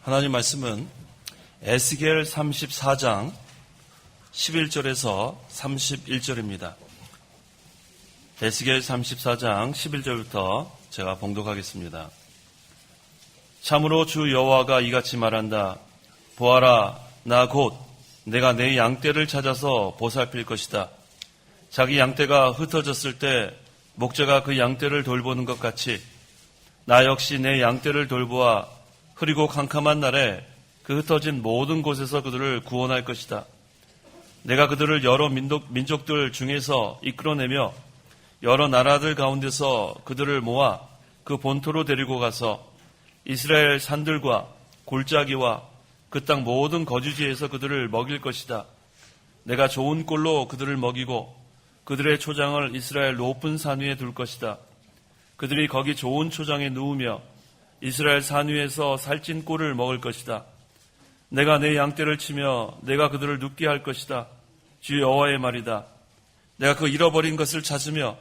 하나님 말씀은 에스겔 34장 11절에서 31절입니다. 에스겔 34장 11절부터 제가 봉독하겠습니다. 참으로 주 여호와가 이같이 말한다. 보아라, 나 곧 내가 내 양떼를 찾아서 보살필 것이다. 자기 양떼가 흩어졌을 때 목자가 그 양떼를 돌보는 것 같이 나 역시 내 양떼를 돌보아 흐리고 캄캄한 날에 그 흩어진 모든 곳에서 그들을 구원할 것이다. 내가 그들을 여러 민족들 중에서 이끌어내며 여러 나라들 가운데서 그들을 모아 그 본토로 데리고 가서 이스라엘 산들과 골짜기와 그 땅 모든 거주지에서 그들을 먹일 것이다. 내가 좋은 꼴로 그들을 먹이고 그들의 초장을 이스라엘 높은 산 위에 둘 것이다. 그들이 거기 좋은 초장에 누우며 이스라엘 산 위에서 살찐 꼴을 먹을 것이다. 내가 내 양떼를 치며 내가 그들을 눕게 할 것이다. 주 여호와의 말이다. 내가 그 잃어버린 것을 찾으며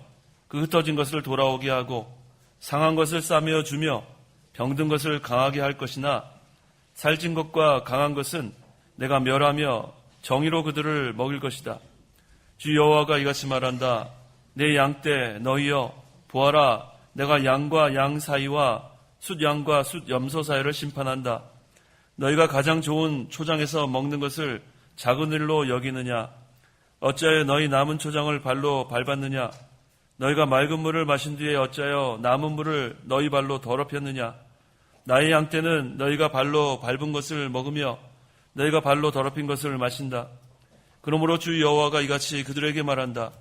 그 흩어진 것을 돌아오게 하고 상한 것을 싸매어 주며 병든 것을 강하게 할 것이나 살찐 것과 강한 것은 내가 멸하며 정의로 그들을 먹일 것이다. 주 여호와가 이같이 말한다. 내 양떼 너희여 보아라, 내가 양과 양 사이와 숫양과 숫염소 사이를 심판한다. 너희가 가장 좋은 초장에서 먹는 것을 작은 일로 여기느냐? 어찌하여 너희 남은 초장을 발로 밟았느냐? 너희가 맑은 물을 마신 뒤에 어찌하여 남은 물을 너희 발로 더럽혔느냐? 나의 양떼는 너희가 발로 밟은 것을 먹으며 너희가 발로 더럽힌 것을 마신다. 그러므로 주 여호와가 이같이 그들에게 말한다.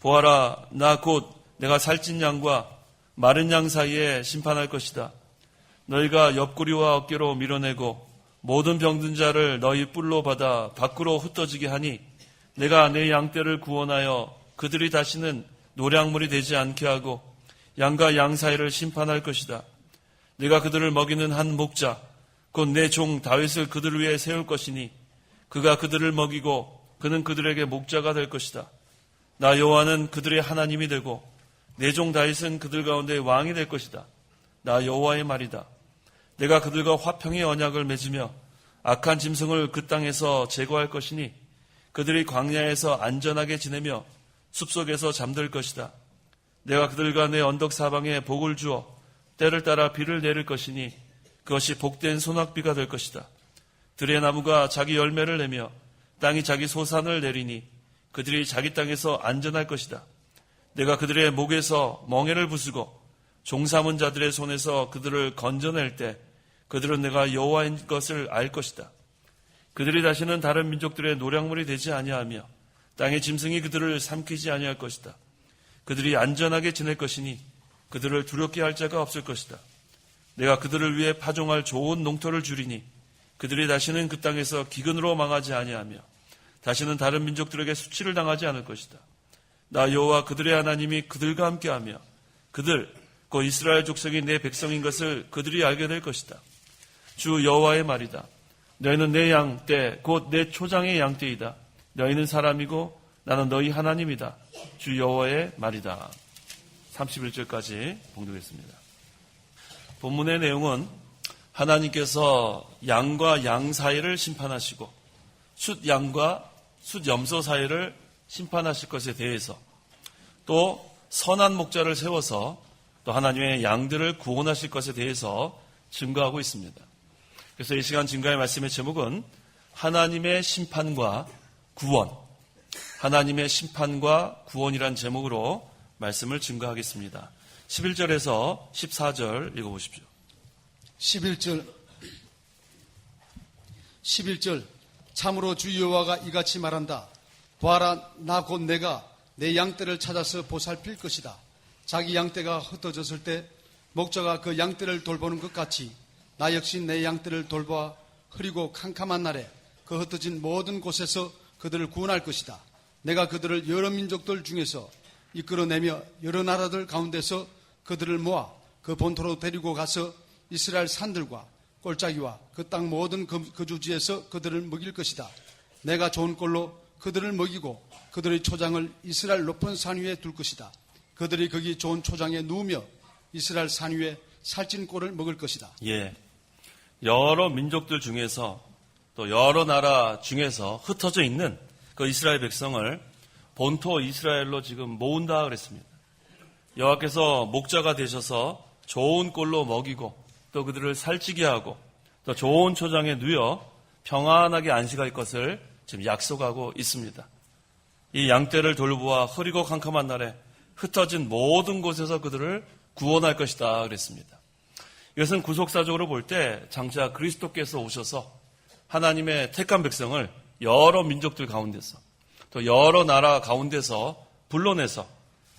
보아라, 나 곧 내가 살찐 양과 마른 양 사이에 심판할 것이다. 너희가 옆구리와 어깨로 밀어내고 모든 병든 자를 너희 뿔로 받아 밖으로 흩어지게 하니 내가 내 양떼를 구원하여 그들이 다시는 노량물이 되지 않게 하고 양과 양 사이를 심판할 것이다. 내가 그들을 먹이는 한 목자 곧 내 종 다윗을 그들 위에 세울 것이니 그가 그들을 먹이고 그는 그들에게 목자가 될 것이다. 나 여호와는 그들의 하나님이 되고 내 종 다윗은 그들 가운데 왕이 될 것이다. 나 여호와의 말이다. 내가 그들과 화평의 언약을 맺으며 악한 짐승을 그 땅에서 제거할 것이니 그들이 광야에서 안전하게 지내며 숲속에서 잠들 것이다. 내가 그들과 내 언덕 사방에 복을 주어 때를 따라 비를 내릴 것이니 그것이 복된 소낙비가 될 것이다. 들의 나무가 자기 열매를 내며 땅이 자기 소산을 내리니 그들이 자기 땅에서 안전할 것이다. 내가 그들의 목에서 멍에를 부수고 종 삼은 자들의 손에서 그들을 건져낼 때 그들은 내가 여호와인 것을 알 것이다. 그들이 다시는 다른 민족들의 노량물이 되지 아니하며 땅의 짐승이 그들을 삼키지 아니할 것이다. 그들이 안전하게 지낼 것이니 그들을 두렵게 할 자가 없을 것이다. 내가 그들을 위해 파종할 좋은 농토를 주리니 그들이 다시는 그 땅에서 기근으로 망하지 아니하며 다시는 다른 민족들에게 수치를 당하지 않을 것이다. 나 여호와 그들의 하나님이 그들과 함께하며 그들 곧 이스라엘 족속이 내 백성인 것을 그들이 알게 될 것이다. 주 여호와의 말이다. 너희는 내 양떼 곧 내 초장의 양떼이다. 너희는 사람이고 나는 너희 하나님이다. 주 여호와의 말이다. 31절까지 봉독했습니다. 본문의 내용은 하나님께서 양과 양 사이를 심판하시고 숫양과 숫염소 사이를 심판하실 것에 대해서 또 선한 목자를 세워서 또 하나님의 양들을 구원하실 것에 대해서 증거하고 있습니다. 그래서 이 시간 증거의 말씀의 제목은 하나님의 심판과 구원, 하나님의 심판과 구원이란 제목으로 말씀을 증거하겠습니다. 11절에서 14절 읽어보십시오. 11절 참으로 주 여호와가 이같이 말한다. 보아라, 나 곧 내가 내 양떼를 찾아서 보살필 것이다. 자기 양떼가 흩어졌을 때 목자가 그 양떼를 돌보는 것 같이 나 역시 내 양떼를 돌보아 흐리고 캄캄한 날에 그 흩어진 모든 곳에서 그들을 구원할 것이다. 내가 그들을 여러 민족들 중에서 이끌어내며 여러 나라들 가운데서 그들을 모아 그 본토로 데리고 가서 이스라엘 산들과 골짜기와 그 땅 모든 거주지에서 그들을 먹일 것이다. 내가 좋은 꼴로 그들을 먹이고 그들의 초장을 이스라엘 높은 산 위에 둘 것이다. 그들이 거기 좋은 초장에 누우며 이스라엘 산 위에 살찐 꼴을 먹을 것이다. 예, 여러 민족들 중에서 또 여러 나라 중에서 흩어져 있는 그 이스라엘 백성을 본토 이스라엘로 지금 모은다 그랬습니다. 여호와께서 목자가 되셔서 좋은 꼴로 먹이고 또 그들을 살찌게 하고 또 좋은 초장에 누여 평안하게 안식할 것을 지금 약속하고 있습니다. 이 양떼를 돌보아 흐리고 캄캄한 날에 흩어진 모든 곳에서 그들을 구원할 것이다 그랬습니다. 이것은 구속사적으로 볼 때 장차 그리스도께서 오셔서 하나님의 택한 백성을 여러 민족들 가운데서 또 여러 나라 가운데서 불러내서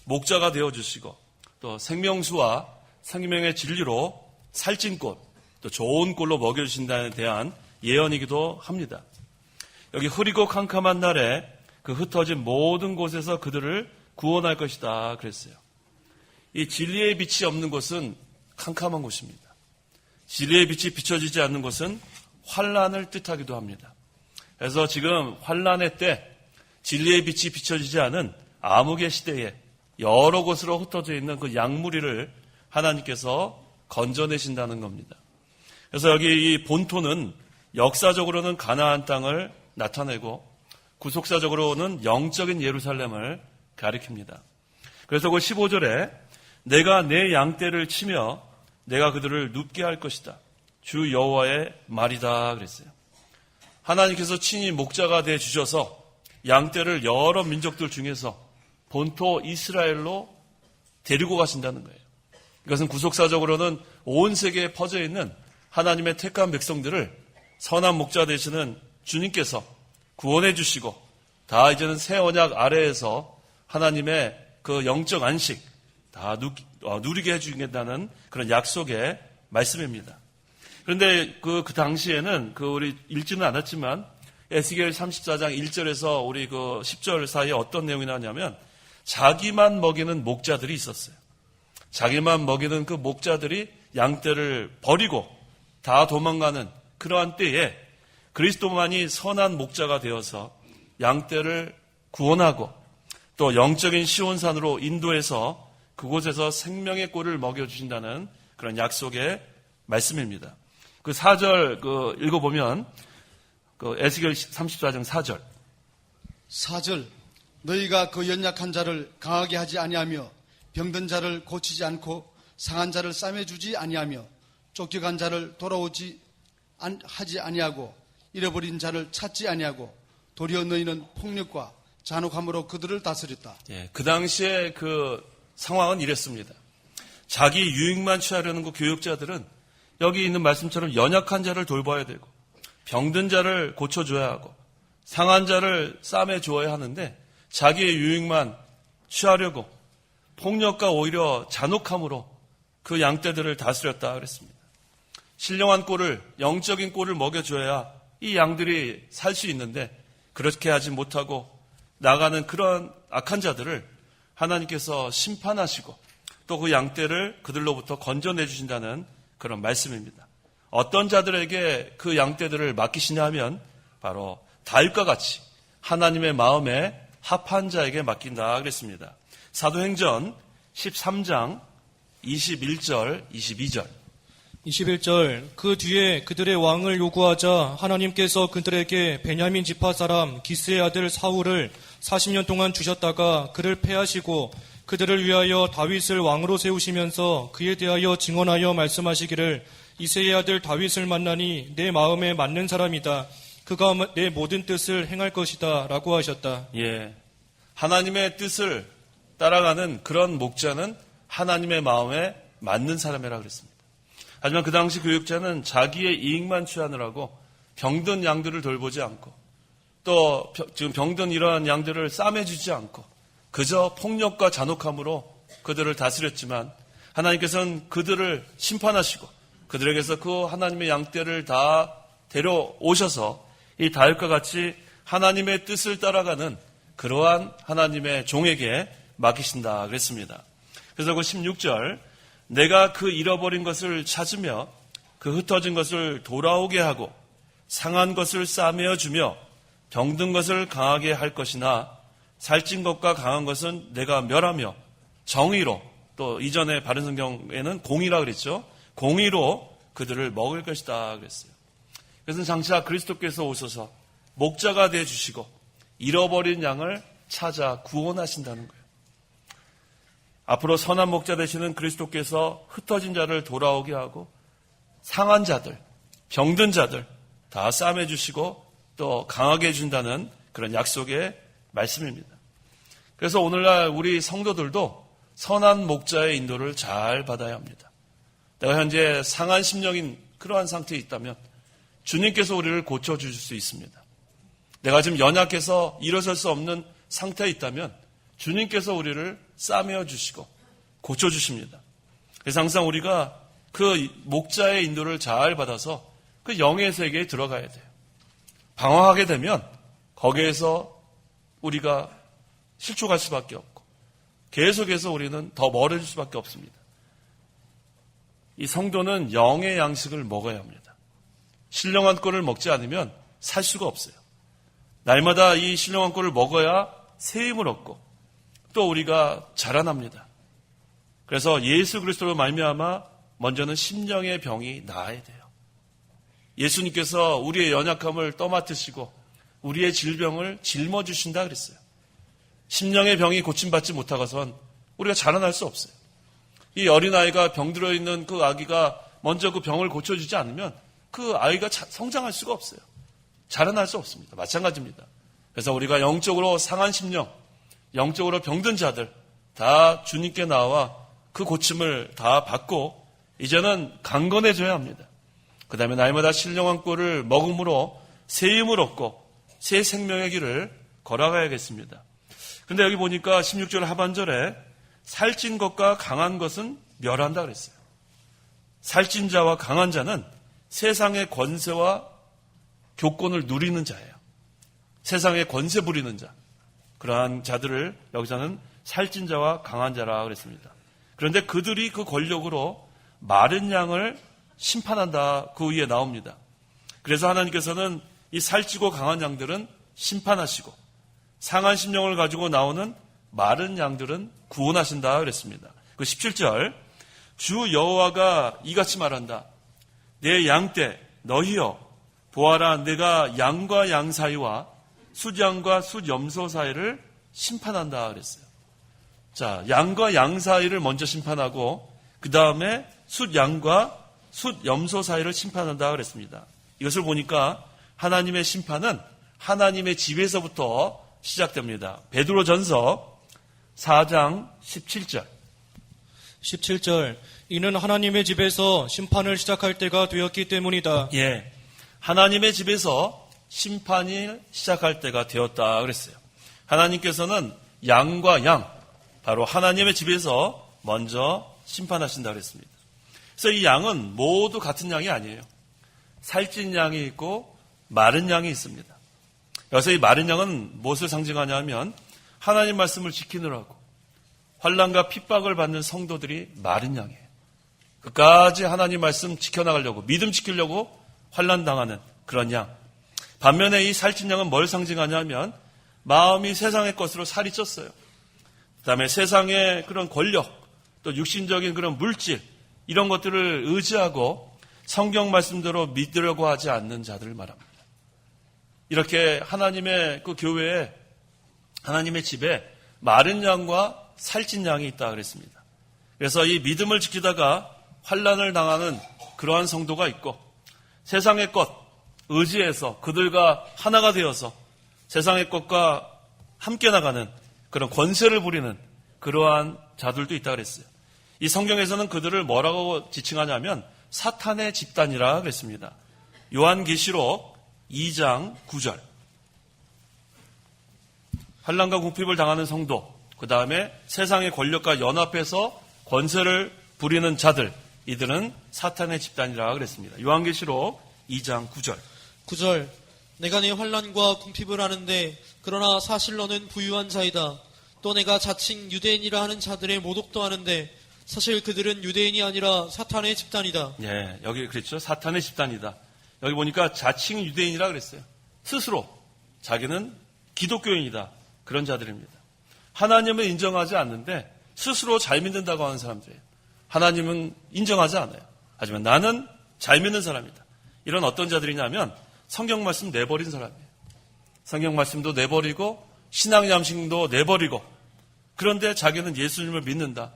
목자가 되어주시고 또 생명수와 생명의 진리로 살찐 꼴, 또 좋은 꼴로 먹여주신다에 대한 예언이기도 합니다. 여기 흐리고 캄캄한 날에 그 흩어진 모든 곳에서 그들을 구원할 것이다 그랬어요. 이 진리의 빛이 없는 곳은 캄캄한 곳입니다. 진리의 빛이 비춰지지 않는 곳은 환란을 뜻하기도 합니다. 그래서 지금 환란의 때 진리의 빛이 비춰지지 않은 암흑의 시대에 여러 곳으로 흩어져 있는 그 양무리를 하나님께서 건져내신다는 겁니다. 그래서 여기 이 본토는 역사적으로는 가나안 땅을 나타내고 구속사적으로는 영적인 예루살렘을 가리킵니다. 그래서 그 15절에 내가 내 양떼를 치며 내가 그들을 눕게 할 것이다. 주 여호와의 말이다 그랬어요. 하나님께서 친히 목자가 되어 주셔서 양떼를 여러 민족들 중에서 본토 이스라엘로 데리고 가신다는 거예요. 이것은 구속사적으로는 온 세계에 퍼져 있는 하나님의 택한 백성들을 선한 목자 되시는 주님께서 구원해 주시고 다 이제는 새 언약 아래에서 하나님의 그 영적 안식 다 누리게 해주겠다는 그런 약속의 말씀입니다. 그런데 그 당시에는 우리 읽지는 않았지만 에스겔 34장 1절에서 우리 10절 사이에 어떤 내용이 나냐면 자기만 먹이는 목자들이 있었어요. 자기만 먹이는 그 목자들이 양떼를 버리고 다 도망가는 그러한 때에 그리스도만이 선한 목자가 되어서 양떼를 구원하고 또 영적인 시온산으로 인도해서 그곳에서 생명의 꼴을 먹여주신다는 그런 약속의 말씀입니다. 그 4절 읽어보면 에스겔 34장 4절 4절 너희가 그 연약한 자를 강하게 하지 아니하며 병든 자를 고치지 않고 상한 자를 싸매주지 아니하며 쫓겨간 자를 돌아오지 하지 아니하고 잃어버린 자를 찾지 아니하고 도리어 너희는 폭력과 잔혹함으로 그들을 다스렸다. 예, 그 당시에 그 상황은 이랬습니다. 자기 유익만 취하려는 그 교육자들은 여기 있는 말씀처럼 연약한 자를 돌봐야 되고 병든 자를 고쳐줘야 하고 상한 자를 싸매줘야 하는데 자기의 유익만 취하려고 폭력과 오히려 잔혹함으로 그 양떼들을 다스렸다 그랬습니다. 신령한 꼴을, 영적인 꼴을 먹여줘야 이 양들이 살 수 있는데 그렇게 하지 못하고 나가는 그런 악한 자들을 하나님께서 심판하시고 또 그 양떼를 그들로부터 건져내 주신다는 그런 말씀입니다. 어떤 자들에게 그 양떼들을 맡기시냐 하면 바로 다윗과 같이 하나님의 마음에 합한 자에게 맡긴다 그랬습니다. 사도행전 13장 21절 22절 21절 그 뒤에 그들의 왕을 요구하자 하나님께서 그들에게 베냐민 지파 사람 기스의 아들 사울을 40년 동안 주셨다가 그를 패하시고 그들을 위하여 다윗을 왕으로 세우시면서 그에 대하여 증언하여 말씀하시기를 이새의 아들 다윗을 만나니 내 마음에 맞는 사람이다. 그가 내 모든 뜻을 행할 것이다 라고 하셨다. 예, 하나님의 뜻을 따라가는 그런 목자는 하나님의 마음에 맞는 사람이라 그랬습니다. 하지만 그 당시 교육자는 자기의 이익만 취하느라고 병든 양들을 돌보지 않고 또 지금 병든 이러한 양들을 싸매주지 않고 그저 폭력과 잔혹함으로 그들을 다스렸지만 하나님께서는 그들을 심판하시고 그들에게서 그 하나님의 양떼를 다 데려오셔서 이 다윗과 같이 하나님의 뜻을 따라가는 그러한 하나님의 종에게 맡기신다 그랬습니다. 그래서 그 16절 내가 그 잃어버린 것을 찾으며 그 흩어진 것을 돌아오게 하고 상한 것을 싸매어 주며 병든 것을 강하게 할 것이나 살찐 것과 강한 것은 내가 멸하며 정의로 또 이전에 바른 성경에는 공의라 그랬죠. 공의로 그들을 먹을 것이다 그랬어요. 그래서 장차 그리스도께서 오셔서 목자가 되어 주시고 잃어버린 양을 찾아 구원하신다는 거예요. 앞으로 선한 목자 되시는 그리스도께서 흩어진 자를 돌아오게 하고 상한 자들, 병든 자들 다 싸매 주시고 또 강하게 해준다는 그런 약속의 말씀입니다. 그래서 오늘날 우리 성도들도 선한 목자의 인도를 잘 받아야 합니다. 내가 현재 상한 심령인 그러한 상태에 있다면 주님께서 우리를 고쳐주실 수 있습니다. 내가 지금 연약해서 일어설 수 없는 상태에 있다면 주님께서 우리를 싸매어 주시고 고쳐주십니다. 그래서 항상 우리가 그 목자의 인도를 잘 받아서 그 영의 세계에 들어가야 돼요. 방황하게 되면 거기에서 우리가 실족할 수밖에 없고 계속해서 우리는 더 멀어질 수밖에 없습니다. 이 성도는 영의 양식을 먹어야 합니다. 신령한 꼴을 먹지 않으면 살 수가 없어요. 날마다 이 신령한 꼴을 먹어야 새 힘을 얻고 또 우리가 자라납니다. 그래서 예수 그리스도로 말미암아 먼저는 심령의 병이 나아야 돼요. 예수님께서 우리의 연약함을 떠맡으시고 우리의 질병을 짊어주신다 그랬어요. 심령의 병이 고침받지 못하고선 우리가 자라날 수 없어요. 이 어린아이가 병들어 있는 그 아기가 먼저 그 병을 고쳐주지 않으면 그 아이가 성장할 수가 없어요. 자라날 수 없습니다. 마찬가지입니다. 그래서 우리가 영적으로 상한 심령, 영적으로 병든 자들 다 주님께 나와 그 고침을 다 받고 이제는 강건해져야 합니다. 그 다음에 날마다 신령한 꼴을 먹음으로 새 힘을 얻고 새 생명의 길을 걸어가야겠습니다. 근데 여기 보니까 16절 하반절에 살찐 것과 강한 것은 멸한다 그랬어요. 살찐 자와 강한 자는 세상의 권세와 교권을 누리는 자예요. 세상의 권세 부리는 자. 그러한 자들을 여기서는 살찐 자와 강한 자라 그랬습니다. 그런데 그들이 그 권력으로 마른 양을 심판한다 그 위에 나옵니다. 그래서 하나님께서는 이 살찌고 강한 양들은 심판하시고 상한 심령을 가지고 나오는 마른 양들은 구원하신다 그랬습니다. 그 17절 주 여호와가 이같이 말한다. 내 양떼 너희여 보아라 내가 양과 양 사이와 숫양과 숫염소 사이를 심판한다 그랬어요. 자, 양과 양 사이를 먼저 심판하고 그 다음에 숫양과 숫염소 사이를 심판한다 그랬습니다. 이것을 보니까 하나님의 심판은 하나님의 집에서부터 시작됩니다. 베드로전서 4장 17절 17절 이는 하나님의 집에서 심판을 시작할 때가 되었기 때문이다. 예, 하나님의 집에서 심판이 시작할 때가 되었다 그랬어요. 하나님께서는 양과 양, 바로 하나님의 집에서 먼저 심판하신다 그랬습니다. 그래서 이 양은 모두 같은 양이 아니에요. 살찐 양이 있고 마른 양이 있습니다. 여기서 이 마른 양은 무엇을 상징하냐 하면 하나님 말씀을 지키느라고 환난과 핍박을 받는 성도들이 마른 양이에요. 끝까지 하나님 말씀 지켜나가려고 믿음 지키려고 환난당하는 그런 양. 반면에 이 살찐 양은 뭘 상징하냐 하면 마음이 세상의 것으로 살이 쪘어요. 그 다음에 세상의 그런 권력 또 육신적인 그런 물질 이런 것들을 의지하고 성경 말씀대로 믿으려고 하지 않는 자들을 말합니다. 이렇게 하나님의 그 교회에 하나님의 집에 마른 양과 살찐 양이 있다 그랬습니다. 그래서 이 믿음을 지키다가 환난을 당하는 그러한 성도가 있고 세상의 것 의지해서 그들과 하나가 되어서 세상의 것과 함께 나가는 그런 권세를 부리는 그러한 자들도 있다 그랬어요. 이 성경에서는 그들을 뭐라고 지칭하냐면 사탄의 집단이라 그랬습니다. 요한계시록 2장 9절 환난과 궁핍을 당하는 성도, 그 다음에 세상의 권력과 연합해서 권세를 부리는 자들, 이들은 사탄의 집단이라 그랬습니다. 요한계시록 2장 9절 9절 내가 내 환난과 궁핍을 하는데 그러나 사실로는 부유한 자이다. 또 내가 자칭 유대인이라 하는 자들의 모독도 하는데 사실 그들은 유대인이 아니라 사탄의 집단이다. 예, 여기 그랬죠. 사탄의 집단이다. 여기 보니까 자칭 유대인이라 그랬어요. 스스로 자기는 기독교인이다. 그런 자들입니다. 하나님을 인정하지 않는데 스스로 잘 믿는다고 하는 사람들이에요. 하나님은 인정하지 않아요. 하지만 나는 잘 믿는 사람이다. 이런 어떤 자들이냐면 성경 말씀 내버린 사람이에요. 성경 말씀도 내버리고 신앙 양식도 내버리고 그런데 자기는 예수님을 믿는다.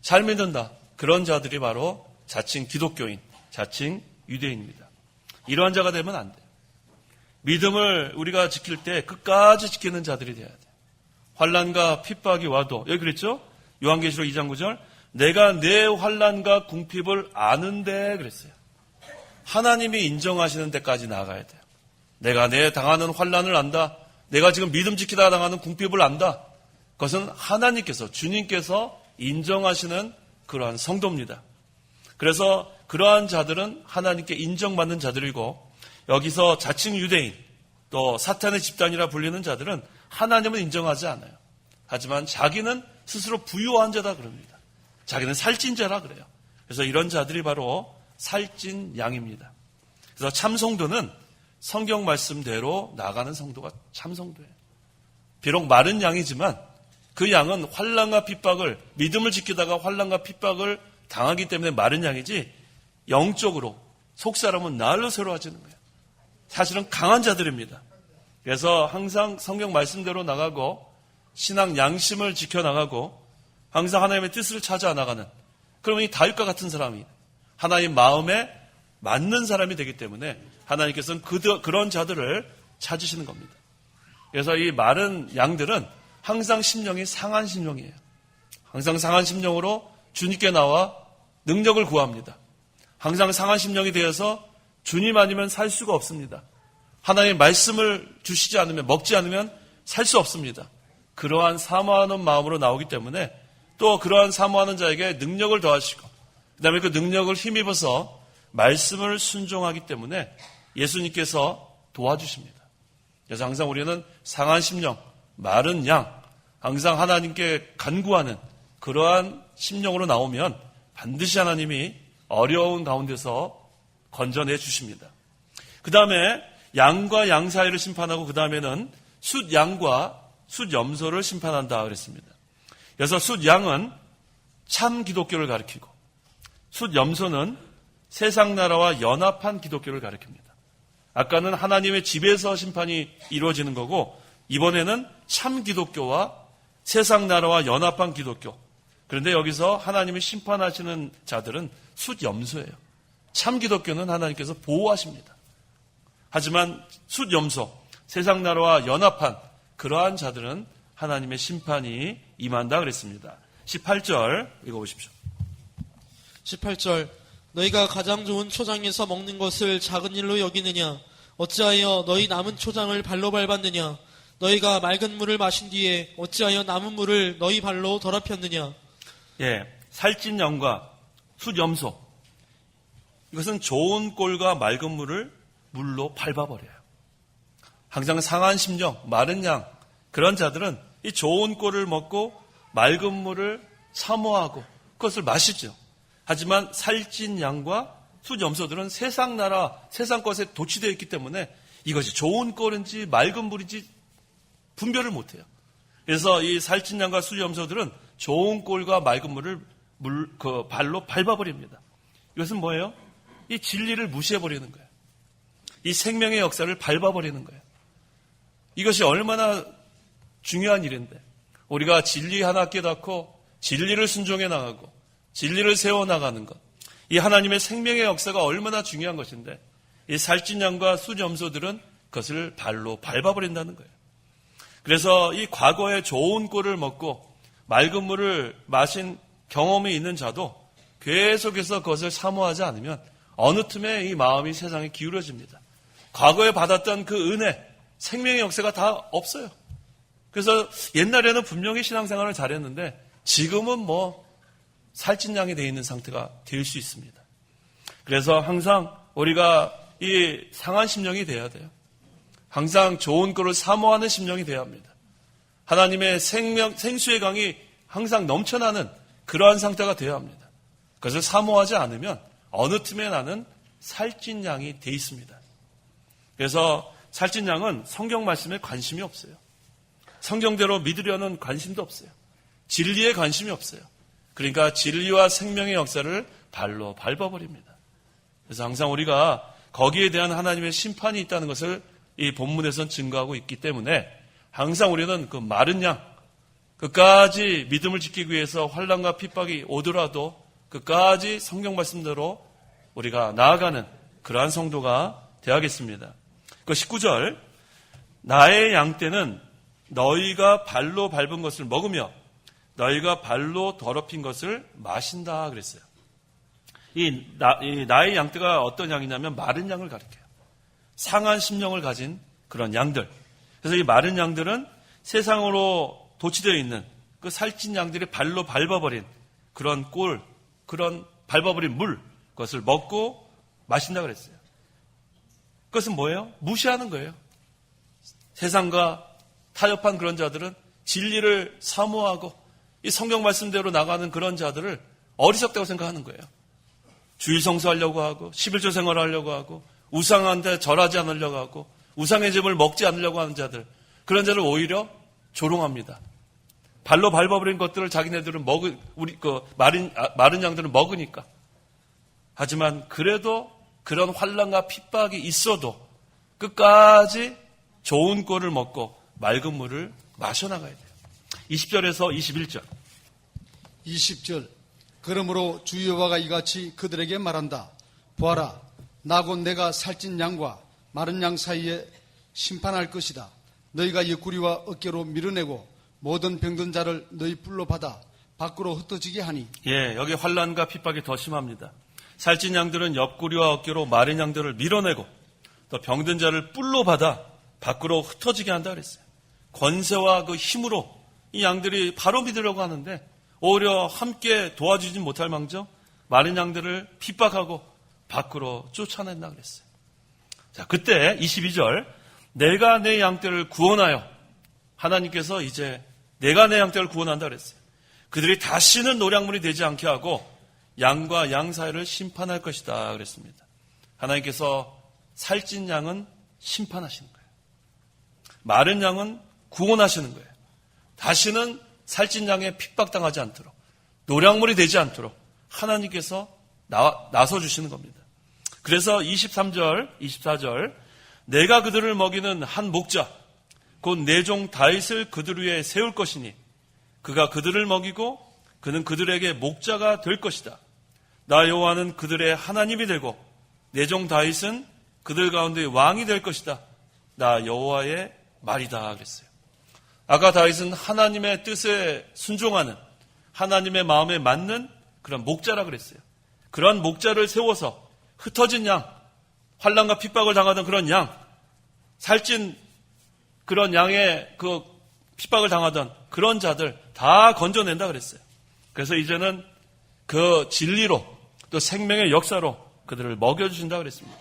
잘 믿는다. 그런 자들이 바로 자칭 기독교인, 자칭 유대인입니다. 이러한 자가 되면 안 돼요. 믿음을 우리가 지킬 때 끝까지 지키는 자들이 돼야 돼요. 환난과 핍박이 와도 여기 그랬죠? 요한계시록 2장 9절 내가 내 환난과 궁핍을 아는데 그랬어요. 하나님이 인정하시는 데까지 나아가야 돼요. 내가 내 당하는 환난을 안다. 내가 지금 믿음 지키다가 당하는 궁핍을 안다. 그것은 하나님께서 주님께서 인정하시는 그러한 성도입니다. 그래서 그러한 자들은 하나님께 인정받는 자들이고 여기서 자칭 유대인 또 사탄의 집단이라 불리는 자들은 하나님은 인정하지 않아요. 하지만 자기는 스스로 부유한 자다 그럽니다. 자기는 살찐 자라 그래요. 그래서 이런 자들이 바로 살찐 양입니다. 그래서 참 성도는 성경 말씀대로 나가는 성도가 참 성도예요. 비록 마른 양이지만 그 양은 환난과 핍박을 믿음을 지키다가 환난과 핍박을 당하기 때문에 마른 양이지 영적으로 속사람은 날로 새로워지는 거예요. 사실은 강한 자들입니다. 그래서 항상 성경 말씀대로 나가고 신앙 양심을 지켜나가고 항상 하나님의 뜻을 찾아 나가는 그러면 이 다윗과 같은 사람이 하나님 마음에 맞는 사람이 되기 때문에 하나님께서는 그런 자들을 찾으시는 겁니다. 그래서 이 마른 양들은 항상 심령이 상한 심령이에요. 항상 상한 심령으로 주님께 나와 능력을 구합니다. 항상 상한 심령이 되어서 주님 아니면 살 수가 없습니다. 하나님의 말씀을 주시지 않으면 먹지 않으면 살 수 없습니다. 그러한 사모하는 마음으로 나오기 때문에 또 그러한 사모하는 자에게 능력을 더하시고 그다음에 그 능력을 힘입어서 말씀을 순종하기 때문에 예수님께서 도와주십니다. 그래서 항상 우리는 상한 심령, 마른 양, 항상 하나님께 간구하는 그러한 심령으로 나오면 반드시 하나님이 어려운 가운데서 건져내 주십니다. 그 다음에 양과 양 사이를 심판하고 그 다음에는 숫양과 숫염소를 심판한다 그랬습니다. 그래서 숫양은 참 기독교를 가리키고 숫염소는 세상 나라와 연합한 기독교를 가리킵니다. 아까는 하나님의 집에서 심판이 이루어지는 거고 이번에는 참 기독교와 세상 나라와 연합한 기독교. 그런데 여기서 하나님이 심판하시는 자들은 숫염소예요. 참 기독교는 하나님께서 보호하십니다. 하지만 숫염소, 세상 나라와 연합한 그러한 자들은 하나님의 심판이 임한다 그랬습니다. 18절 읽어보십시오. 18절 너희가 가장 좋은 초장에서 먹는 것을 작은 일로 여기느냐 어찌하여 너희 남은 초장을 발로 밟았느냐 너희가 맑은 물을 마신 뒤에 어찌하여 남은 물을 너희 발로 더럽혔느냐. 예, 살찐 양과 숫염소 이것은 좋은 꼴과 맑은 물을 물로 밟아버려요. 항상 상한 심령, 마른 양 그런 자들은 이 좋은 꼴을 먹고 맑은 물을 사모하고 그것을 마시죠. 하지만 살찐 양과 숫염소들은 세상 나라, 세상 것에 도취되어 있기 때문에 이것이 좋은 꼴인지 맑은 물인지 분별을 못해요. 그래서 이 살찐 양과 숫염소들은 좋은 꼴과 맑은 물을 발로 밟아버립니다. 이것은 뭐예요? 이 진리를 무시해버리는 거예요. 이 생명의 역사를 밟아버리는 거예요. 이것이 얼마나 중요한 일인데 우리가 진리 하나 깨닫고 진리를 순종해 나가고 진리를 세워나가는 것. 이 하나님의 생명의 역사가 얼마나 중요한 것인데 이 살찐 양과 숫염소들은 그것을 발로 밟아버린다는 거예요. 그래서 이 과거에 좋은 꼴을 먹고 맑은 물을 마신 경험이 있는 자도 계속해서 그것을 사모하지 않으면 어느 틈에 이 마음이 세상에 기울어집니다. 과거에 받았던 그 은혜, 생명의 역사가 다 없어요. 그래서 옛날에는 분명히 신앙생활을 잘했는데 지금은 살찐 양이 되어 있는 상태가 될 수 있습니다. 그래서 항상 우리가 이 상한 심령이 돼야 돼요. 항상 좋은 거를 사모하는 심령이 돼야 합니다. 하나님의 생수의 강이 항상 넘쳐나는 그러한 상태가 되어야 합니다. 그것을 사모하지 않으면 어느 틈에 나는 살찐 양이 돼 있습니다. 그래서 살찐 양은 성경 말씀에 관심이 없어요. 성경대로 믿으려는 관심도 없어요. 진리에 관심이 없어요. 그러니까 진리와 생명의 역사를 발로 밟아버립니다. 그래서 항상 우리가 거기에 대한 하나님의 심판이 있다는 것을 이 본문에선 증거하고 있기 때문에 항상 우리는 그 마른 양, 끝까지 믿음을 지키기 위해서 환난과 핍박이 오더라도 끝까지 성경 말씀대로 우리가 나아가는 그러한 성도가 되어야겠습니다. 그 19절, 나의 양떼는 너희가 발로 밟은 것을 먹으며 너희가 발로 더럽힌 것을 마신다 그랬어요. 나의 양떼가 어떤 양이냐면 마른 양을 가리켜요. 상한 심령을 가진 그런 양들. 그래서 이 마른 양들은 세상으로 도취되어 있는 그 살찐 양들이 발로 밟아버린 그런 꼴, 그런 밟아버린 물, 그것을 먹고 마신다 그랬어요. 그것은 뭐예요? 무시하는 거예요. 세상과 타협한 그런 자들은 진리를 사모하고 이 성경 말씀대로 나가는 그런 자들을 어리석다고 생각하는 거예요. 주일 성수하려고 하고 11조 생활을 하려고 하고 우상한테 절하지 않으려고 하고 우상의 제물을 먹지 않으려고 하는 자들, 그런 자를 오히려 조롱합니다. 발로 밟아버린 것들을 자기네들은 마른 양들은 먹으니까. 하지만 그래도 그런 환난과 핍박이 있어도 끝까지 좋은 꼴을 먹고 맑은 물을 마셔나가야 돼요. 20절에서 21절. 20절. 그러므로 주 여호와가 이같이 그들에게 말한다. 보아라, 나 곧 내가 살찐 양과 마른 양 사이에 심판할 것이다. 너희가 옆구리와 어깨로 밀어내고 모든 병든 자를 너희 뿔로 받아 밖으로 흩어지게 하니. 예, 여기 환난과 핍박이 더 심합니다. 살찐 양들은 옆구리와 어깨로 마른 양들을 밀어내고 또 병든 자를 뿔로 받아 밖으로 흩어지게 한다 그랬어요. 권세와 그 힘으로 이 양들이 바로 믿으려고 하는데 오히려 함께 도와주지 못할 망정 마른 양들을 핍박하고 밖으로 쫓아낸다 그랬어요. 자, 그때 22절, 내가 내 양떼를 구원하여, 하나님께서 이제 내가 내 양떼를 구원한다 그랬어요. 그들이 다시는 노량물이 되지 않게 하고 양과 양 사이를 심판할 것이다 그랬습니다. 하나님께서 살찐 양은 심판하시는 거예요. 마른 양은 구원하시는 거예요. 다시는 살찐 양에 핍박당하지 않도록, 노량물이 되지 않도록 하나님께서 나서주시는 겁니다. 그래서 23절, 24절, 내가 그들을 먹이는 한 목자, 곧 내 종 다윗을 그들 위에 세울 것이니 그가 그들을 먹이고 그는 그들에게 목자가 될 것이다. 나 여호와는 그들의 하나님이 되고 내 종 다윗은 그들 가운데 왕이 될 것이다. 나 여호와의 말이다 그랬어요. 아까 다윗은 하나님의 뜻에 순종하는, 하나님의 마음에 맞는 그런 목자라 그랬어요. 그런 목자를 세워서 흩어진 양, 환난과 핍박을 당하던 그런 양, 살찐 그런 양의 그 핍박을 당하던 그런 자들 다 건져낸다 그랬어요. 그래서 이제는 그 진리로 또 생명의 역사로 그들을 먹여주신다 그랬습니다.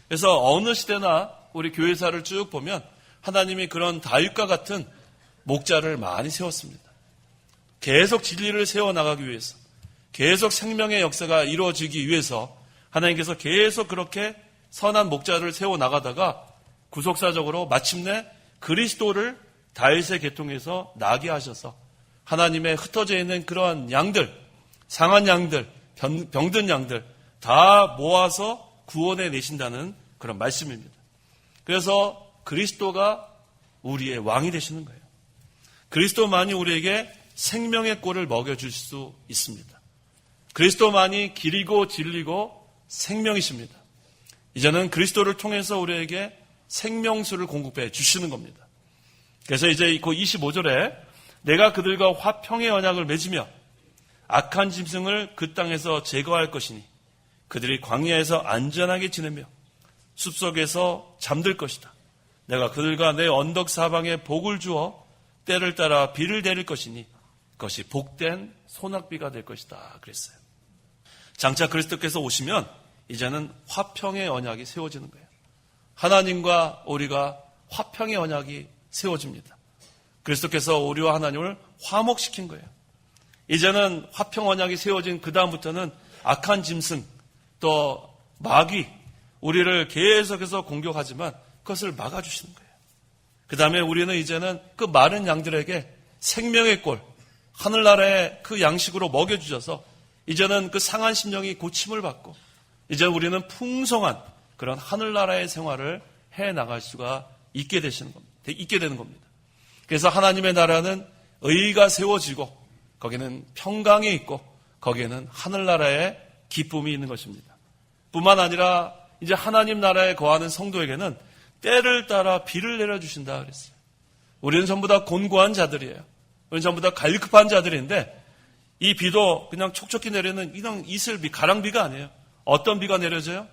그래서 어느 시대나 우리 교회사를 쭉 보면 하나님이 그런 다윗과 같은 목자를 많이 세웠습니다. 계속 진리를 세워나가기 위해서, 계속 생명의 역사가 이루어지기 위해서 하나님께서 계속 그렇게 선한 목자를 세워나가다가 구속사적으로 마침내 그리스도를 다윗의 계통에서 나게 하셔서 하나님의 흩어져 있는 그러한 양들, 상한 양들, 병든 양들 다 모아서 구원해 내신다는 그런 말씀입니다. 그래서 그리스도가 우리의 왕이 되시는 거예요. 그리스도만이 우리에게 생명의 꼴을 먹여줄 수 있습니다. 그리스도만이 길이고 진리고 생명이십니다. 이제는 그리스도를 통해서 우리에게 생명수를 공급해 주시는 겁니다. 그래서 이제 그 25절에 내가 그들과 화평의 언약을 맺으며 악한 짐승을 그 땅에서 제거할 것이니 그들이 광야에서 안전하게 지내며 숲속에서 잠들 것이다. 내가 그들과 내 언덕 사방에 복을 주어 때를 따라 비를 내릴 것이니 그것이 복된 소낙비가 될 것이다 그랬어요. 장차 그리스도께서 오시면 이제는 화평의 언약이 세워지는 거예요. 하나님과 우리가 화평의 언약이 세워집니다. 그리스도께서 우리와 하나님을 화목시킨 거예요. 이제는 화평 언약이 세워진 그 다음부터는 악한 짐승 또 마귀 우리를 계속해서 공격하지만 그것을 막아주시는 거예요. 그 다음에 우리는 이제는 그 마른 양들에게 생명의 꼴, 하늘나라의 그 양식으로 먹여주셔서 이제는 그 상한 심령이 고침을 받고 이제 우리는 풍성한 그런 하늘나라의 생활을 해 나갈 수가 있게 되는 겁니다. 그래서 하나님의 나라는 의가 세워지고 거기는 평강이 있고 거기에는 하늘나라의 기쁨이 있는 것입니다. 뿐만 아니라 이제 하나님 나라에 거하는 성도에게는 때를 따라 비를 내려주신다 그랬어요. 우리는 전부 다 곤고한 자들이에요. 우리는 전부 다 갈급한 자들인데 이 비도 그냥 촉촉히 내리는 그냥 이슬비, 가랑비가 아니에요. 어떤 비가 내려져요?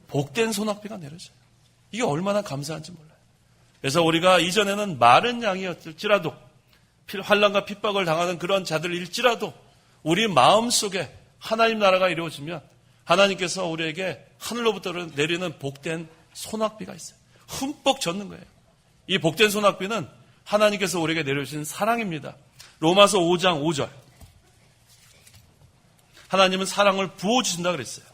복된 소낙비가 내려져요. 이게 얼마나 감사한지 몰라요. 그래서 우리가 이전에는 마른 양이었을지라도 환난과 핍박을 당하는 그런 자들일지라도 우리 마음속에 하나님 나라가 이루어지면 하나님께서 우리에게 하늘로부터 내리는 복된 소낙비가 있어요. 흠뻑 젖는 거예요. 이 복된 소낙비는 하나님께서 우리에게 내려주신 사랑입니다. 로마서 5장 5절. 하나님은 사랑을 부어주신다 그랬어요.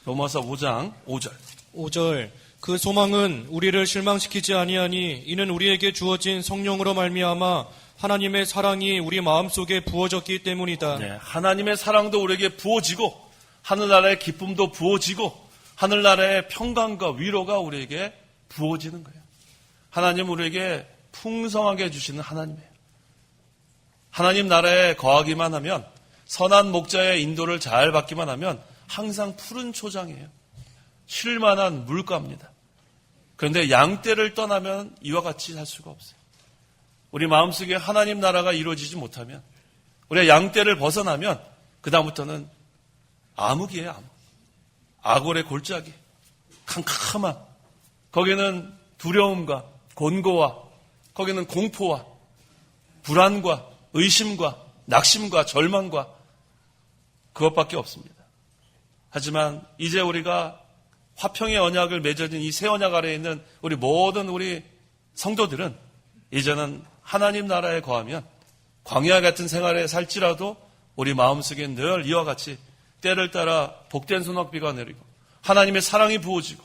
로마서 5장 5절. 5절. 그 소망은 우리를 실망시키지 아니하니 이는 우리에게 주어진 성령으로 말미암아 하나님의 사랑이 우리 마음속에 부어졌기 때문이다. 네, 하나님의 사랑도 우리에게 부어지고 하늘나라의 기쁨도 부어지고 하늘나라의 평강과 위로가 우리에게 부어지는 거예요. 하나님 우리에게 풍성하게 해주시는 하나님이에요. 하나님 나라에 거하기만 하면 선한 목자의 인도를 잘 받기만 하면 항상 푸른 초장이에요. 쉴만한 물가입니다. 그런데 양떼를 떠나면 이와 같이 살 수가 없어요. 우리 마음속에 하나님 나라가 이루어지지 못하면 우리가 양떼를 벗어나면 그 다음부터는 암흑이에요. 암흑. 아골의 골짜기, 캄캄함. 거기는 두려움과 곤고와 거기는 공포와 불안과 의심과 낙심과 절망과 그것밖에 없습니다. 하지만 이제 우리가 화평의 언약을 맺어진 이 새 언약 아래에 있는 우리 모든 우리 성도들은 이제는 하나님 나라에 거하면 광야 같은 생활에 살지라도 우리 마음속에 늘 이와 같이 때를 따라 복된 소낙비가 내리고 하나님의 사랑이 부어지고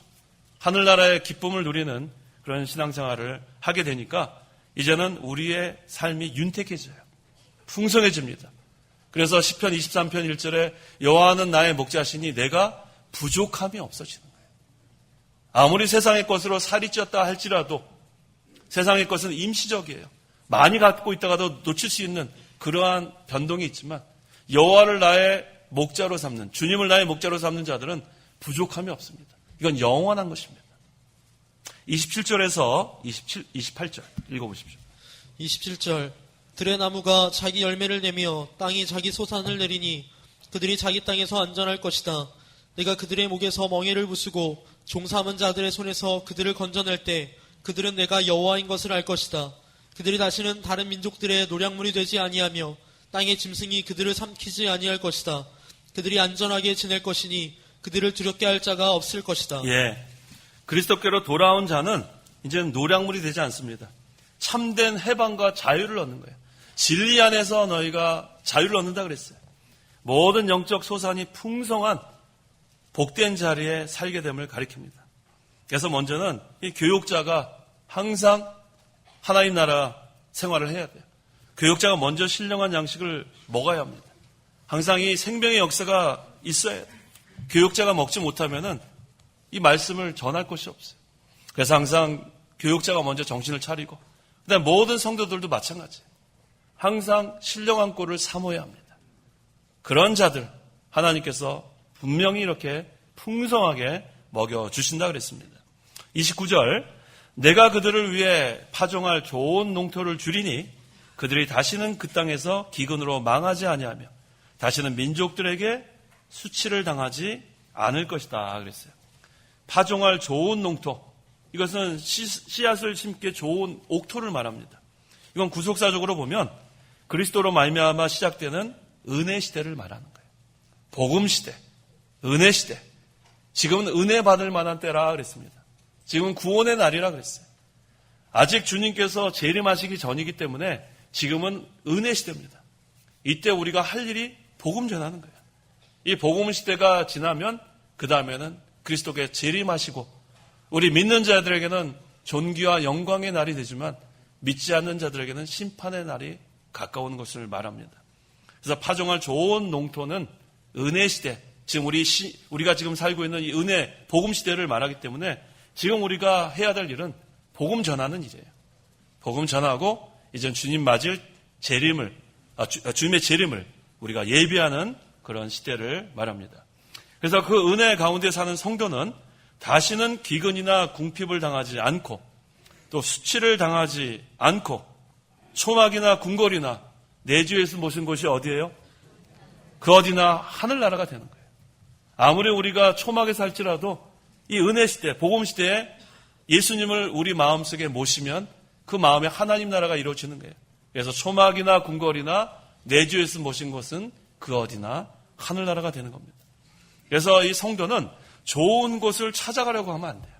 하늘나라의 기쁨을 누리는 그런 신앙생활을 하게 되니까 이제는 우리의 삶이 윤택해져요. 풍성해집니다. 그래서 시편 23편 1절에 여호와는 나의 목자시니 내가 부족함이 없어지는 거예요. 아무리 세상의 것으로 살이 쪘다 할지라도 세상의 것은 임시적이에요. 많이 갖고 있다가도 놓칠 수 있는 그러한 변동이 있지만 여호와를 나의 목자로 삼는, 주님을 나의 목자로 삼는 자들은 부족함이 없습니다. 이건 영원한 것입니다. 27절에서 28절 읽어보십시오. 27절. 들의 나무가 자기 열매를 내며 땅이 자기 소산을 내리니 그들이 자기 땅에서 안전할 것이다. 내가 그들의 목에서 멍에를 부수고 종삼은 자들의 손에서 그들을 건져낼 때 그들은 내가 여호와인 것을 알 것이다. 그들이 다시는 다른 민족들의 노략물이 되지 아니하며 땅의 짐승이 그들을 삼키지 아니할 것이다. 그들이 안전하게 지낼 것이니 그들을 두렵게 할 자가 없을 것이다. 예, 그리스도께로 돌아온 자는 이제는 노략물이 되지 않습니다. 참된 해방과 자유를 얻는 거예요. 진리 안에서 너희가 자유를 얻는다 그랬어요. 모든 영적 소산이 풍성한 복된 자리에 살게 됨을 가리킵니다. 그래서 먼저는 이 교육자가 항상 하나님 나라 생활을 해야 돼요. 교육자가 먼저 신령한 양식을 먹어야 합니다. 항상 이 생명의 역사가 있어야 돼요. 교육자가 먹지 못하면은 이 말씀을 전할 것이 없어요. 그래서 항상 교육자가 먼저 정신을 차리고 그다음에 모든 성도들도 마찬가지예요. 항상 신령한 꼴을 삼어야 합니다. 그런 자들 하나님께서 분명히 이렇게 풍성하게 먹여주신다 그랬습니다. 29절 내가 그들을 위해 파종할 좋은 농토를 주리니 그들이 다시는 그 땅에서 기근으로 망하지 아니하며 다시는 민족들에게 수치를 당하지 않을 것이다 그랬어요. 파종할 좋은 농토, 이것은 씨앗을 심기에 좋은 옥토를 말합니다. 이건 구속사적으로 보면 그리스도로 말미암아 시작되는 은혜 시대를 말하는 거예요. 복음 시대, 은혜 시대. 지금은 은혜 받을 만한 때라 그랬습니다. 지금은 구원의 날이라 그랬어요. 아직 주님께서 재림하시기 전이기 때문에 지금은 은혜 시대입니다. 이때 우리가 할 일이 복음 전하는 거예요. 이 복음 시대가 지나면 그 다음에는 그리스도께 재림하시고 우리 믿는 자들에게는 존귀와 영광의 날이 되지만 믿지 않는 자들에게는 심판의 날이 가까운 것을 말합니다. 그래서 파종할 좋은 농토는 은혜 시대, 지금 우리가 지금 살고 있는 이 은혜, 복음 시대를 말하기 때문에 지금 우리가 해야 될 일은 복음 전하는 일이에요. 복음 전하고 이제 주님 맞을 재림을, 주님의 재림을 우리가 예비하는 그런 시대를 말합니다. 그래서 그 은혜 가운데 사는 성도는 다시는 기근이나 궁핍을 당하지 않고 또 수치를 당하지 않고 초막이나 궁궐이나 내주에서 모신 곳이 어디예요? 그 어디나 하늘나라가 되는 거예요. 아무리 우리가 초막에 살지라도 이 은혜 시대, 복음 시대에 예수님을 우리 마음속에 모시면 그 마음에 하나님 나라가 이루어지는 거예요. 그래서 초막이나 궁궐이나 내주에서 모신 곳은 그 어디나 하늘나라가 되는 겁니다. 그래서 이 성도는 좋은 곳을 찾아가려고 하면 안 돼요.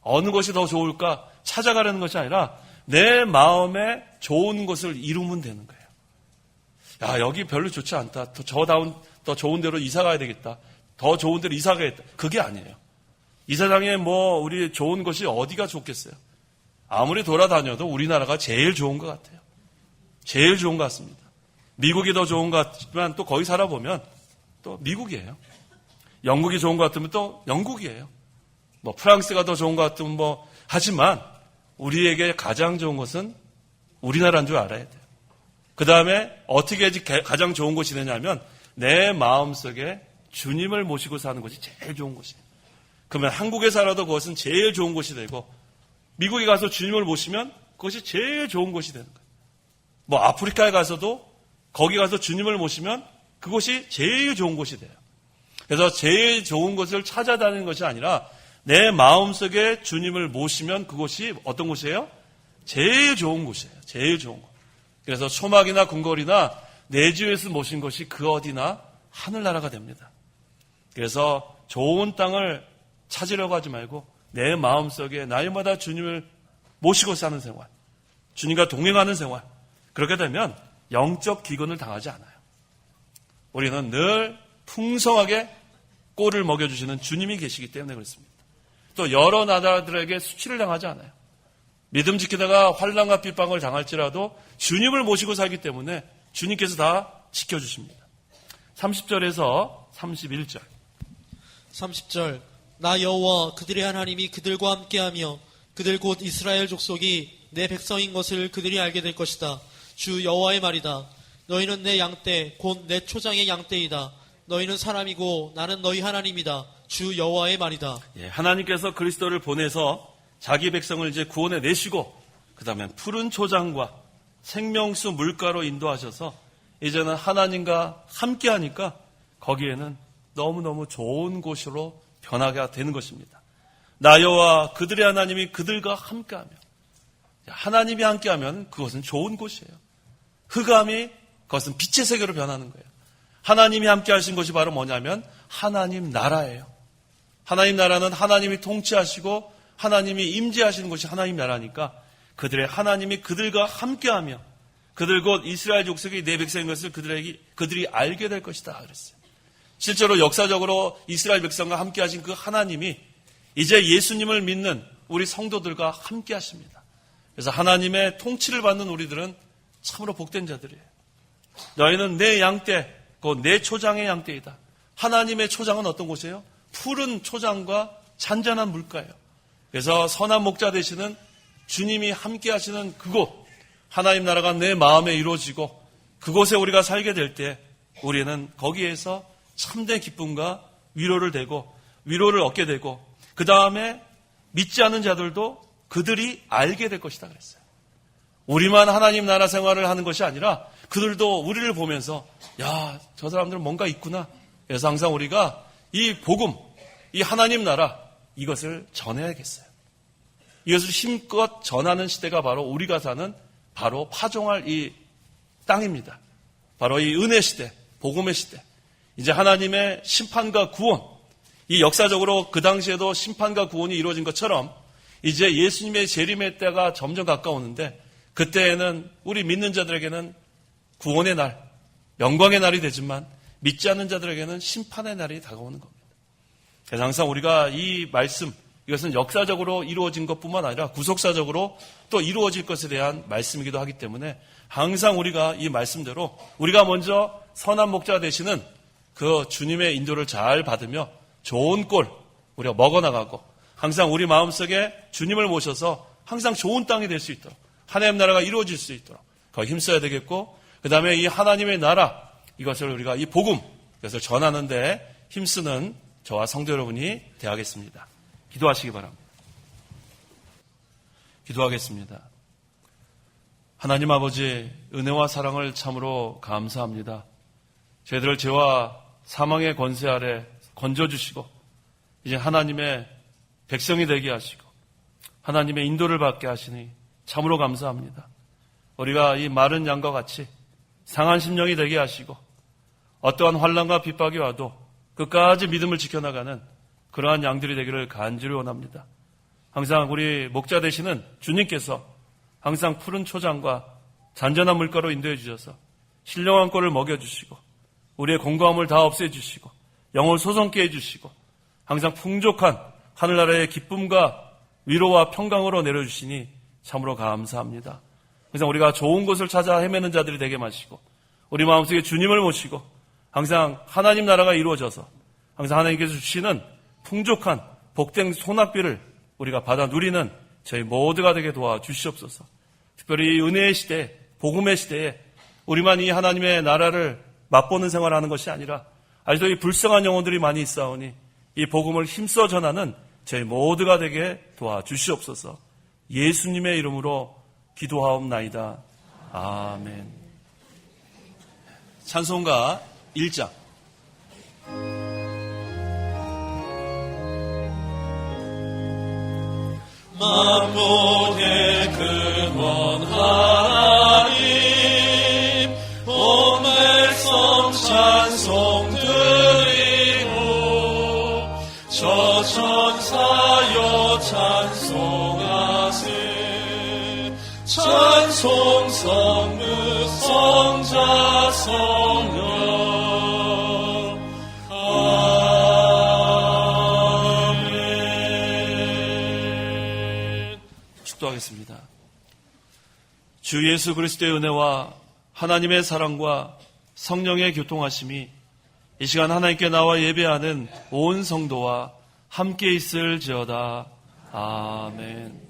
어느 것이 더 좋을까 찾아가려는 것이 아니라 내 마음에 좋은 곳을 이루면 되는 거예요. 야, 여기 별로 좋지 않다. 더 좋은 데로 이사 가야 되겠다. 더 좋은 데로 이사 가야겠다. 그게 아니에요. 이 세상에 우리 좋은 곳이 어디가 좋겠어요? 아무리 돌아다녀도 우리나라가 제일 좋은 것 같아요. 제일 좋은 것 같습니다. 미국이 더 좋은 것 같지만 또 거기 살아보면 또 미국이에요. 영국이 좋은 것 같으면 또 영국이에요. 프랑스가 더 좋은 것 같으면 하지만 우리에게 가장 좋은 것은 우리나라인 줄 알아야 돼요. 그 다음에 어떻게 해야지 가장 좋은 곳이 되냐면 내 마음속에 주님을 모시고 사는 것이 제일 좋은 곳이에요. 그러면 한국에 살아도 그것은 제일 좋은 곳이 되고 미국에 가서 주님을 모시면 그것이 제일 좋은 곳이 되는 거예요. 아프리카에 가서도 거기 가서 주님을 모시면 그곳이 제일 좋은 곳이 돼요. 그래서 제일 좋은 곳을 찾아다니는 것이 아니라 내 마음속에 주님을 모시면 그곳이 어떤 곳이에요? 제일 좋은 곳이에요. 제일 좋은 곳. 그래서 초막이나 궁궐이나 내주에서 모신 것이 그 어디나 하늘나라가 됩니다. 그래서 좋은 땅을 찾으려고 하지 말고 내 마음속에 날마다 주님을 모시고 사는 생활, 주님과 동행하는 생활, 그렇게 되면 영적 기근을 당하지 않아요. 우리는 늘 풍성하게 꼴을 먹여주시는 주님이 계시기 때문에 그렇습니다. 또 여러 나라들에게 수치를 당하지 않아요. 믿음 지키다가 환난과 핍박을 당할지라도 주님을 모시고 살기 때문에 주님께서 다 지켜주십니다. 30절에서 31절. 30절 나 여호와 그들의 하나님이 그들과 함께하며 그들 곧 이스라엘 족속이 내 백성인 것을 그들이 알게 될 것이다. 주 여호와의 말이다. 너희는 내 양떼 곧 내 초장의 양떼이다. 너희는 사람이고 나는 너희 하나님이다. 주 여호와의 말이다. 하나님께서 그리스도를 보내서 자기 백성을 이제 구원해 내시고 그 다음에 푸른 초장과 생명수 물가로 인도하셔서 이제는 하나님과 함께하니까 거기에는 너무너무 좋은 곳으로 변하게 되는 것입니다. 나 여호와 그들의 하나님이 그들과 함께하며 하나님이 함께하면 그것은 좋은 곳이에요. 흑암이 그것은 빛의 세계로 변하는 거예요. 하나님이 함께하신 것이 바로 뭐냐면 하나님 나라예요. 하나님 나라는 하나님이 통치하시고 하나님이 임재하시는 것이 하나님 나라니까 그들의 하나님이 그들과 함께하며 그들 곧 이스라엘 족속이 내 백성인 것을 그들이 알게 될 것이다 그랬어요. 실제로 역사적으로 이스라엘 백성과 함께하신 그 하나님이 이제 예수님을 믿는 우리 성도들과 함께하십니다. 그래서 하나님의 통치를 받는 우리들은 참으로 복된 자들이에요. 너희는 내 양떼 곧 내 초장의 양떼이다. 하나님의 초장은 어떤 곳이에요? 푸른 초장과 잔잔한 물가예요. 그래서 선한 목자 되시는 주님이 함께 하시는 그곳, 하나님 나라가 내 마음에 이루어지고 그곳에 우리가 살게 될 때 우리는 거기에서 참된 기쁨과 위로를 얻게 되고 그 다음에 믿지 않는 자들도 그들이 알게 될 것이다 그랬어요. 우리만 하나님 나라 생활을 하는 것이 아니라 그들도 우리를 보면서 야, 저 사람들은 뭔가 있구나. 그래서 항상 우리가 이 복음, 이 하나님 나라 이것을 전해야겠어요. 이것을 힘껏 전하는 시대가 바로 우리가 사는 바로 파종할 이 땅입니다. 바로 이 은혜 시대, 복음의 시대. 이제 하나님의 심판과 구원, 이 역사적으로 그 당시에도 심판과 구원이 이루어진 것처럼 이제 예수님의 재림의 때가 점점 가까우는데 그때에는 우리 믿는 자들에게는 구원의 날, 영광의 날이 되지만 믿지 않는 자들에게는 심판의 날이 다가오는 겁니다. 그래서 항상 우리가 이 말씀, 이것은 역사적으로 이루어진 것뿐만 아니라 구속사적으로 또 이루어질 것에 대한 말씀이기도 하기 때문에 항상 우리가 이 말씀대로 우리가 먼저 선한 목자 되시는 그 주님의 인도를 잘 받으며 좋은 꼴 우리가 먹어나가고 항상 우리 마음속에 주님을 모셔서 항상 좋은 땅이 될 수 있도록 하나님 나라가 이루어질 수 있도록 거기 힘써야 되겠고 그 다음에 이 하나님의 나라 이것을 우리가 이 복음 이것을 전하는데 힘쓰는 저와 성도 여러분이 되어야겠습니다. 기도하시기 바랍니다. 기도하겠습니다. 하나님 아버지 은혜와 사랑을 참으로 감사합니다. 저희들을 죄와 사망의 권세 아래 건져주시고 이제 하나님의 백성이 되게 하시고 하나님의 인도를 받게 하시니 참으로 감사합니다. 우리가 이 마른 양과 같이 상한 심령이 되게 하시고 어떠한 환난과 핍박이 와도 끝까지 믿음을 지켜나가는 그러한 양들이 되기를 간절히 원합니다. 항상 우리 목자 되시는 주님께서 항상 푸른 초장과 잔잔한 물가로 인도해 주셔서 신령한 꼴을 먹여주시고 우리의 공고함을 다 없애주시고 영을 솟원케 해주시고 항상 풍족한 하늘나라의 기쁨과 위로와 평강으로 내려주시니 참으로 감사합니다. 항상 우리가 좋은 곳을 찾아 헤매는 자들이 되게 마시고 우리 마음속에 주님을 모시고 항상 하나님 나라가 이루어져서 항상 하나님께서 주시는 풍족한 복된 소낙비를 우리가 받아 누리는 저희 모두가 되게 도와주시옵소서. 특별히 이 은혜의 시대, 복음의 시대에 우리만 이 하나님의 나라를 맛보는 생활하는 것이 아니라 아직도 이 불쌍한 영혼들이 많이 있사오니 이 복음을 힘써 전하는 저희 모두가 되게 도와주시옵소서. 예수님의 이름으로 기도하옵나이다. 아멘. 찬송가 1장. 만국의 근원 하나님 온 백성 찬송 드리고 저 천사여 찬송하세 찬송 성부 성자 성령 기도하겠습니다. 주 예수 그리스도의 은혜와 하나님의 사랑과 성령의 교통하심이 이 시간 하나님께 나와 예배하는 온 성도와 함께 있을지어다. 아멘.